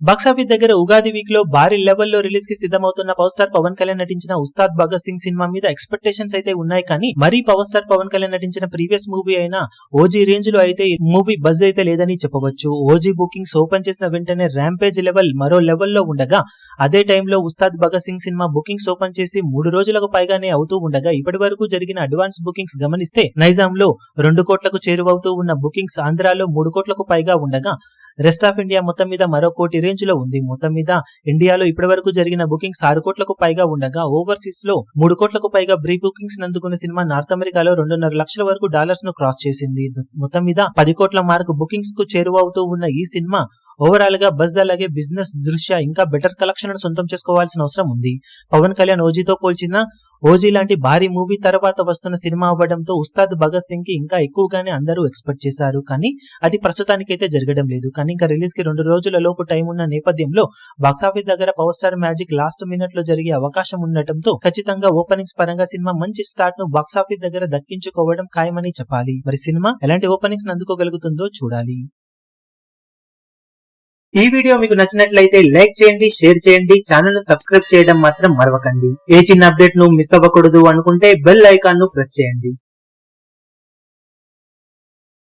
Box office దగ్గర Ugadi week లో భారీ లెవెల్లో రిలీజ్ కి సిద్ధమవుతున్న పవర్ స్టార్ పవన్ కళ్యాణ్ నటించిన ఉస్తాద్ భగత్ సింగ్ సినిమా మీద ఎక్స్పెక్టేషన్స్ అయితే ఉన్నాయి. కానీ మరీ పవర్ స్టార్ పవన్ కళ్యాణ్ నటించిన ప్రీవియస్ మూవీ అయిన ఓజీ రేంజ్ లో అయితే మూవీ బజ్ అయితే లేదని చెప్పవచ్చు. ఓజీ బుకింగ్స్ ఓపెన్ చేసిన వెంటనే ర్యాంపేజ్ లెవెల్ మరో లెవెల్లో ఉండగా, అదే టైంలో Ustaad Bhagat Singh cinema bookings open చేసి 3 రోజులకు పైగానే అవుతూ ఉండగా, ఇప్పటి వరకు జరిగిన అడ్వాన్స్ బుకింగ్స్ గమనిస్తే నైజాం లో 2 కోట్లకు చేరువవుతూ ఉన్న బుకింగ్స్ ఆంధ్రాలో 3 కోట్లకు పైగా ఉండగా, రెస్ట్ ఆఫ్ ఇండియా మొత్తం మీద మరో కోటి రేంజ్ లో ఉంది. మొత్తం మీద ఇండియాలో ఇప్పటి వరకు జరిగిన బుకింగ్స్ 6 కోట్లకు పైగా ఉండగా, ఓవర్సీస్ లో 3 కోట్లకు పైగా ప్రీ బుకింగ్స్ నందుకున్న సినిమా నార్త్ అమెరికాలో 2.5 లక్షల వరకు డాలర్స్ ను క్రాస్ చేసింది. మొత్తం మీద 10 కోట్ల మార్క్ బుకింగ్స్ కు చేరువవుతూ ఉన్న ఈ సినిమా ఓవరాల్ గా బజ్ అలాగే బిజినెస్ దృష్ట్యా ఇంకా బెటర్ కలెక్షన్ సొంతం చేసుకోవాల్సిన అవసరం ఉంది. పవన్ కళ్యాణ్ ఓజీతో పోల్చిన ఓజీ లాంటి భారీ మూవీ తర్వాత వస్తున్న సినిమా అవ్వడంతో ఉస్తాద్ భగత్ సింగ్ కి ఇంకా ఎక్కువగానే అందరూ ఎక్స్పెక్ట్ చేశారు. కానీ అది ప్రస్తుతానికైతే జరగడం లేదు. కానీ ఇంకా రిలీజ్ కి 2 రోజుల లోపు టైం ఉన్న నేపథ్యంలో బాక్సాఫీస్ దగ్గర power star magic last minute లో జరిగే అవకాశం ఉండటంతో ఖచ్చితంగా ఓపెనింగ్స్ పరంగా సినిమా మంచి స్టార్ట్ ను బాక్సాఫీస్ దగ్గర దక్కించుకోవడం ఖాయమని చెప్పాలి. మరి సినిమా ఎలాంటి ఓపెనింగ్స్ అందుకోగలుగుతుందో చూడాలి. ఈ వీడియో మీకు నచ్చినట్లయితే లైక్ చేయండి, షేర్ చేయండి, ఛానల్ ను సబ్స్క్రైబ్ చేయడం మాత్రం మరవకండి. ఏ చిన్న అప్డేట్ ను మిస్ అవ్వకూడదు అనుకుంటే బెల్ ఐకాన్ ను ప్రెస్ చేయండి.